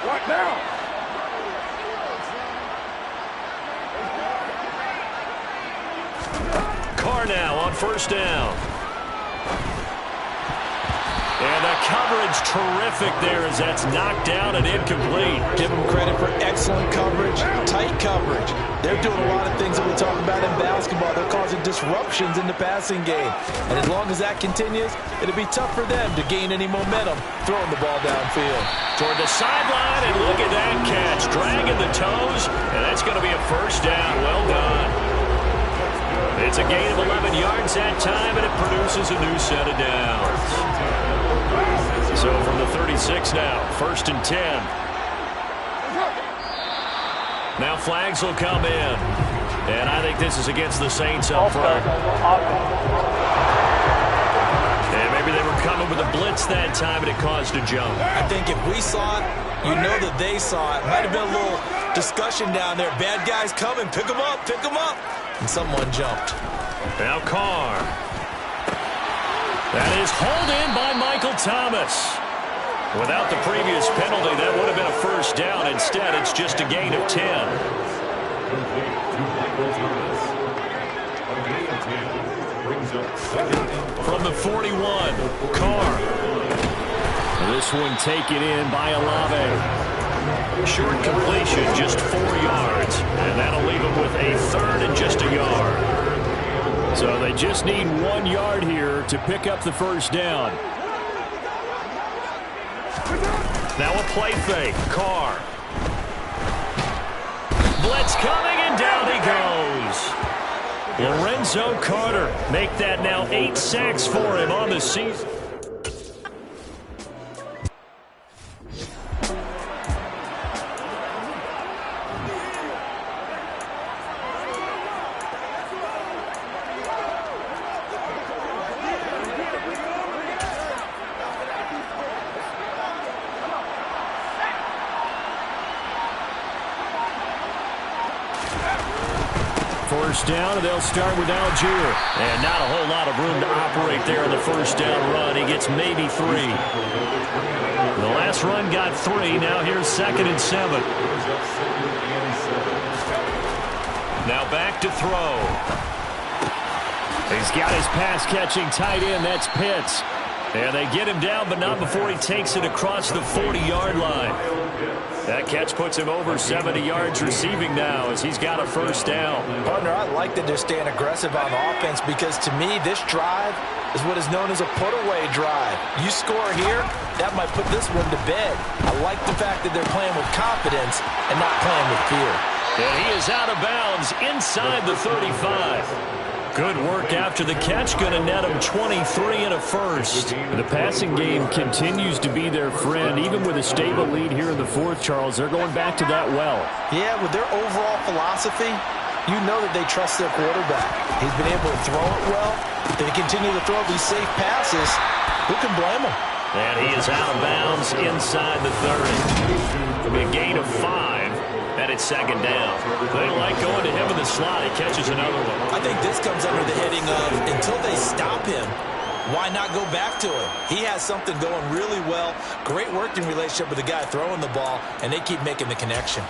What now? Carr now on first down. And the coverage terrific there as that's knocked down and incomplete. Give them credit for excellent coverage, tight coverage. They're doing a lot of things that we talk about in basketball. They're causing disruptions in the passing game. And as long as that continues, it'll be tough for them to gain any momentum throwing the ball downfield. Toward the sideline, and look at that catch. Dragging the toes, and that's going to be a first down. Well done. It's a gain of 11 yards that time, and it produces a new set of downs. So from the 36 now, first and 10. Now flags will come in. And I think this is against the Saints up front. And maybe they were coming with a blitz that time, and it caused a jump. I think if we saw it, you know that they saw it. Might have been a little discussion down there. Bad guys coming. Pick them up. Pick them up. And someone jumped. Now Carr. That is hauled in by Michael Thomas. Without the previous penalty, that would have been a first down. Instead, it's just a gain of 10. From the 41, Carr. This one taken in by Olave. Short completion, just 4 yards. And that'll leave him with a third and just a yard. So they just need 1 yard here to pick up the first down. Now a play fake. Carr. Blitz coming, and down he goes. Lorenzo Carter make that now 8 sacks for him on the season. First down, and they'll start with Algier. And not a whole lot of room to operate there on the first down run. He gets maybe 3. The last run got 3. Now here's second and 7. Now back to throw. He's got his pass-catching tight end. That's Pitts. And they get him down, but not before he takes it across the 40-yard line. That catch puts him over 70 yards receiving now as he's got a first down. Partner, I like that they're staying aggressive on offense because to me, this drive is what is known as a put-away drive. You score here, that might put this one to bed. I like the fact that they're playing with confidence and not playing with fear. And he is out of bounds inside the 35. Good work after the catch, going to net him 23 and a first. The passing game continues to be their friend, even with a stable lead here in the fourth, Charles. They're going back to that well. Yeah, with their overall philosophy, you know that they trust their quarterback. He's been able to throw it well. If they continue to throw these safe passes, who can blame him? And he is out of bounds inside the 30. It'll be a gain of 5. And it's second down. They like going to him in the slot. He catches another one. I think this comes under the heading of until they stop him, why not go back to him? He has something going really well. Great working relationship with the guy throwing the ball, and they keep making the connection.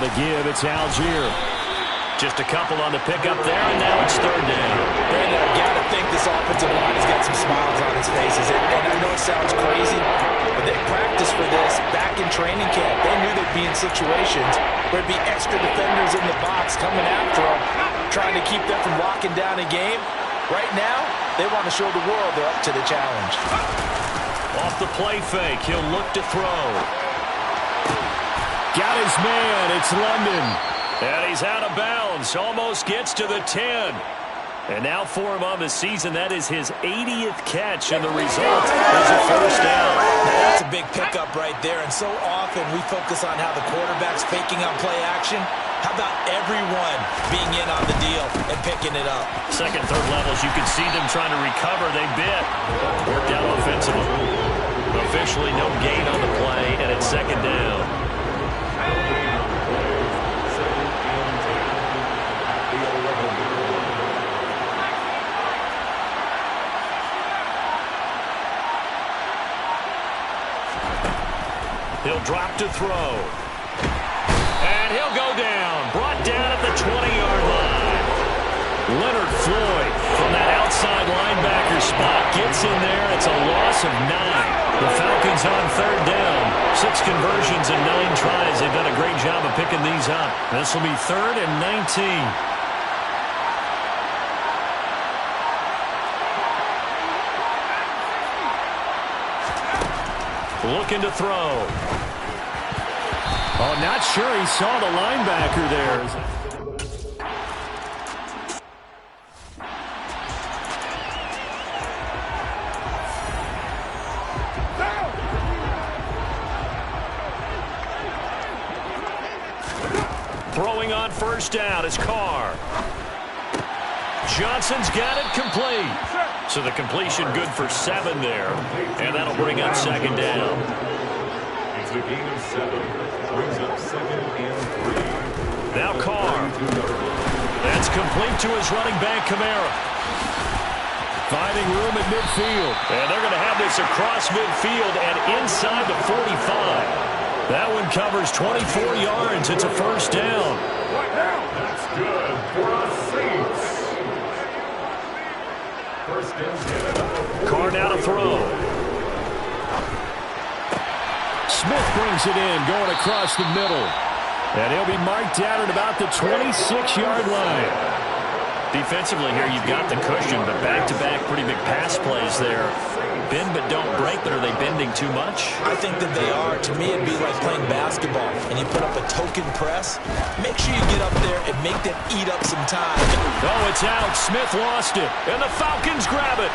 the give, it's Algier. Just a couple on the pickup there, and now it's third down. Brandon, I've got to think this offensive line has got some smiles on its faces. And I know it sounds crazy, but they practiced for this back in training camp. They knew they'd be in situations where there'd be extra defenders in the box coming after them, trying to keep them from locking down a game. Right now, they want to show the world they're up to the challenge. Off the play fake, he'll look to throw. Got his man, it's London. And he's out of bounds, almost gets to the 10. And now for him on the season, that is his 80th catch, and the result is a first down. Now that's a big pickup right there, and so often we focus on how the quarterback's faking on play action. How about everyone being in on the deal and picking it up? Second, third levels, you can see them trying to recover. They bit. Worked out offensively. Officially no gain on the play, and it's second down. He'll drop to throw. And he'll go down. Brought down at the 20-yard line. Leonard Floyd from that outside linebacker spot gets in there. It's a loss of 9. The Falcons on third down. 6 conversions and 9 tries. They've done a great job of picking these up. This will be 3rd and 19. Looking to throw. Oh, not sure he saw the linebacker there. Throwing on first down is Carr. Johnson's got it complete. So the completion good for 7 there. And that'll bring up second down. It's a gain of 7. Brings up 2nd and 3. Now Carr. That's complete to his running back, Kamara. Finding room at midfield. And they're going to have this across midfield and inside the 45. That one covers 24 yards. It's a first down. Right now. That's good for a Saints. First down. Carr now to throw. Smith brings it in, going across the middle. And he'll be marked down at about the 26-yard line. Defensively here, you've got the cushion, but back-to-back pretty big pass plays there. Bend but don't break, but are they bending too much? I think that they are. To me, it'd be like playing basketball, and you put up a token press. Make sure you get up there and make them eat up some time. Oh, it's out. Smith lost it, and the Falcons grab it.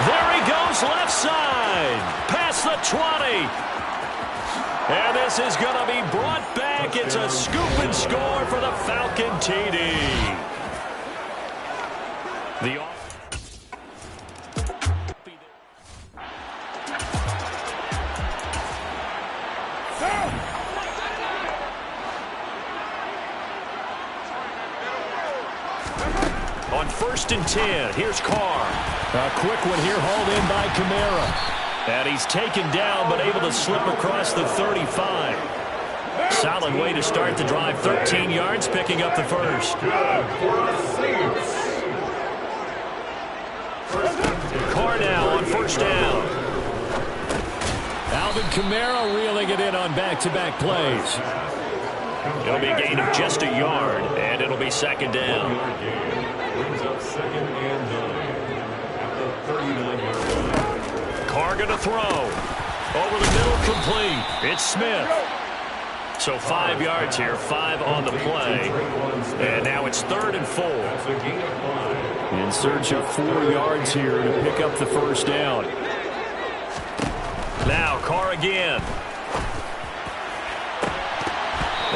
There he goes, left side. Past the 20. And this is going to be brought back. It's a scoop and score for the Falcon TD. On 1st and 10, here's Carr. A quick one here, hauled in by Kamara. And he's taken down, but able to slip across the 35. Solid way to start the drive. 13 yards, picking up the first. Carr now on first down. Alvin Kamara reeling it in on back-to-back plays. It'll be a gain of just a yard, and it'll be second down. Brings up 2nd and 9 at the 39-yard line. Carr going to throw. Over the middle, complete. It's Smith. So 5 yards here, 5 on the play. And now it's 3rd and 4. In search of 4 yards here to pick up the first down. Now Carr again.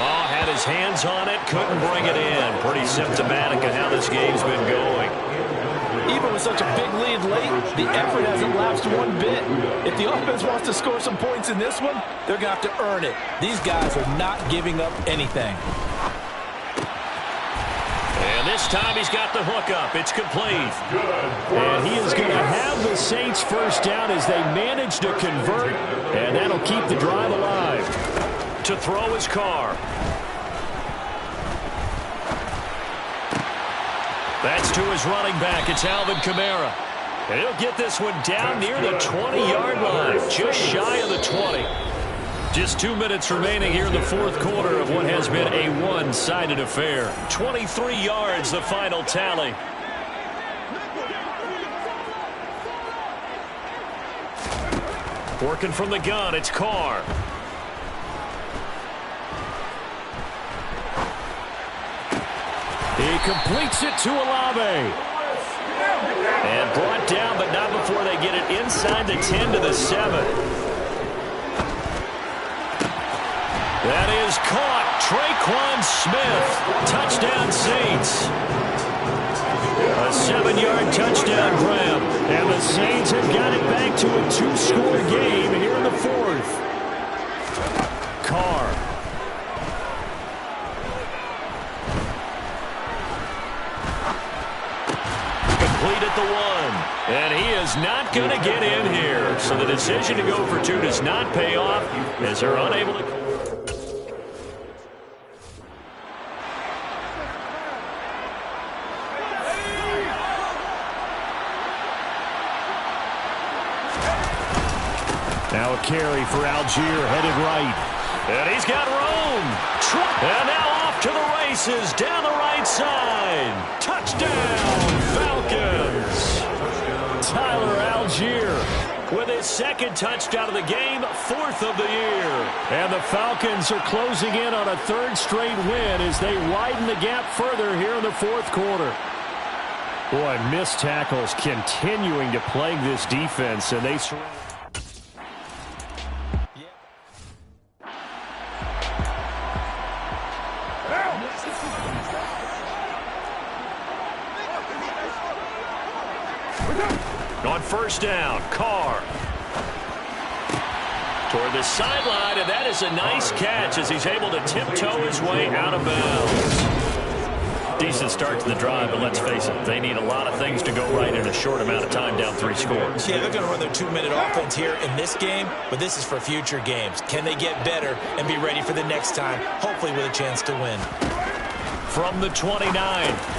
Oh, had his hands on it, couldn't bring it in. Pretty symptomatic of how this game's been going. Even with such a big lead late, the effort hasn't lapsed one bit. If the offense wants to score some points in this one, they're going to have to earn it. These guys are not giving up anything. And this time he's got the hook up. It's complete. And he is going to have the Saints first down as they manage to convert. And that that'll keep the drive alive. To throw his Carr. That's to his running back. It's Alvin Kamara. And he'll get this one down near the 20-yard line, just shy of the 20. Just 2 minutes remaining here in the fourth quarter of what has been a one-sided affair. 23 yards, the final tally. Working from the gun, it's Carr. He completes it to Olave. And brought down, but not before they get it inside the 10 to the 7. That is caught. Traquan Smith. Touchdown, Saints. A 7-yard touchdown grab. And the Saints have got it back to a 2-score game here in the fourth. Carr. Complete at the 1. And he is not going to get in here. So the decision to go for 2 does not pay off as they're unable to... Now a carry for Algier, headed right. And he's got room. And now off to the races, down the right side. Touchdown, Falcons. Tyler Algier with his second touchdown of the game, 4th of the year. And the Falcons are closing in on a 3rd straight win as they widen the gap further here in the fourth quarter. Boy, missed tackles continuing to plague this defense, and they surrender. On first down, Carr. Toward the sideline, and that is a nice catch as he's able to tiptoe his way out of bounds. Decent start to the drive, but let's face it, they need a lot of things to go right in a short amount of time, down 3 scores. Yeah, they're going to run their 2-minute offense here in this game, but this is for future games. Can they get better and be ready for the next time, hopefully with a chance to win? From the 29,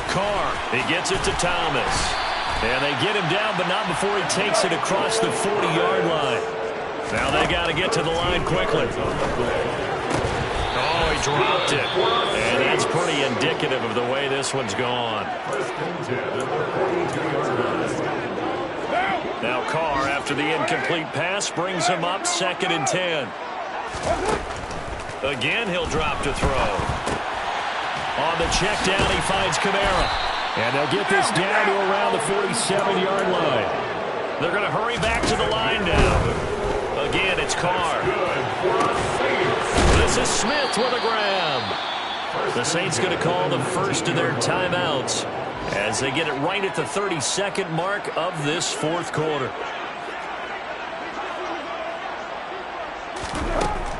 Carr, he gets it to Thomas. And they get him down, but not before he takes it across the 40-yard line. Now they got to get to the line quickly. Oh, he dropped it. And that's pretty indicative of the way this one's gone. Now Carr, after the incomplete pass, brings him up 2nd and 10. Again, he'll drop to throw. On the check down, he finds Kamara. And they'll get this down to around the 47-yard line. They're going to hurry back to the line now. Again, it's Carr. This is Smith with a grab. The Saints going to call the first of their timeouts as they get it right at the 32nd mark of this fourth quarter.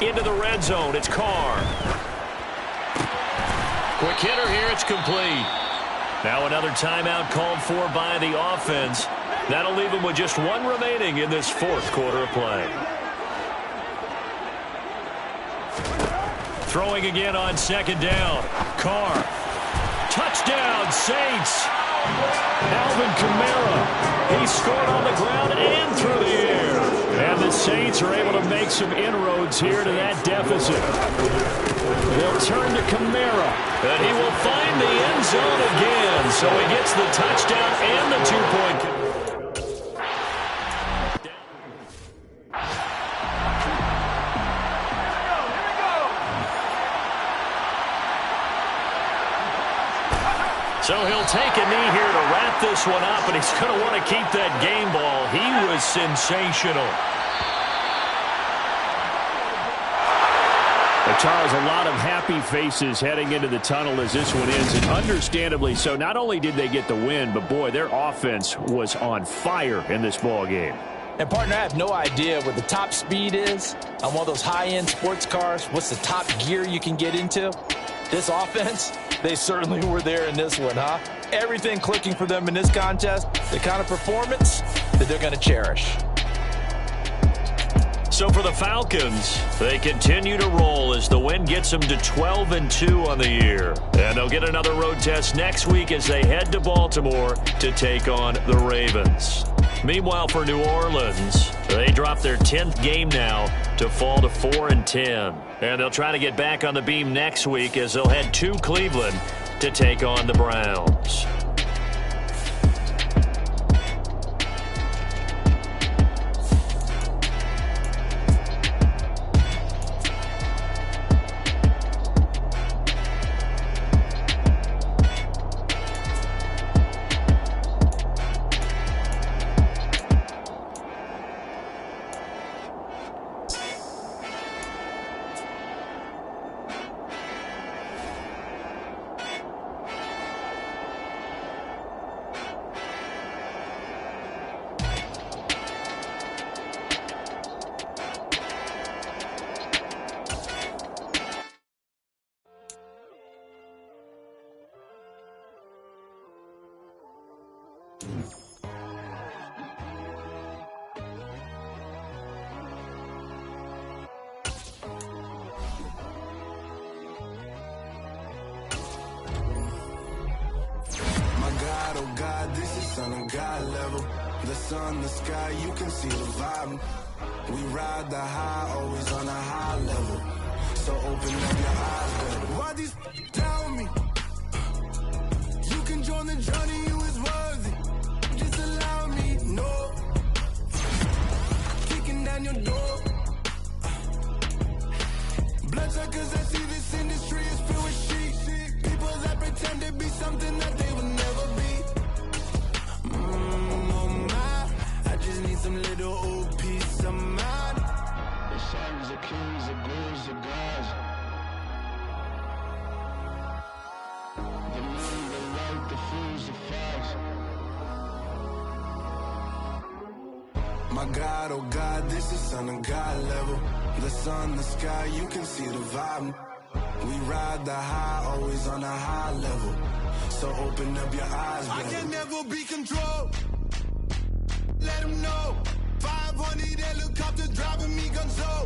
Into the red zone, it's Carr. Quick hitter here, it's complete. Now another timeout called for by the offense. That'll leave them with just 1 remaining in this fourth quarter of play. Throwing again on 2nd down. Carr. Touchdown, Saints. Alvin Kamara. He scored on the ground and through the air. And the Saints are able to make some inroads here to that deficit. They'll turn to Kamara, and he will find the end zone again. So he gets the touchdown and the 2-point. So he'll take a knee here to wrap this one up, and he's going to want to keep that game ball. He was sensational. Charles, a lot of happy faces heading into the tunnel as this one ends, and understandably so. Not only did they get the win, but boy, their offense was on fire in this ball game. And partner, I have no idea what the top speed is on one of those high-end sports cars. What's the top gear you can get into? This offense, they certainly were there in this one, huh? Everything clicking for them in this contest, the kind of performance that they're going to cherish. So for the Falcons, they continue to roll as the win gets them to 12-2 on the year. And they'll get another road test next week as they head to Baltimore to take on the Ravens. Meanwhile, for New Orleans, they drop their 10th game now to fall to 4-10. And they'll try to get back on the beam next week as they'll head to Cleveland to take on the Browns. Oh God, this is Son of God level. The sun, the sky, you can see the vibe. We ride the high, always on a high level. So open up your eyes, baby. Why these tell me? You can join the journey, you is worthy. Just allow me, no. Kicking down your door. Bloodsuckers, I see this industry is filled with sheep. People that pretend to be something that they will never be. Oh my, I just need some little old peace of mind. The sons are kings, the ghouls, the gods. The men, the right, the fools, the facts. My God, oh God, this is Son of God level. The sun, the sky, you can see the vibe. We ride the high, always on a high level. So open up your eyes, baby. I can never be controlled. Let them know. 500 helicopters driving me gonzo.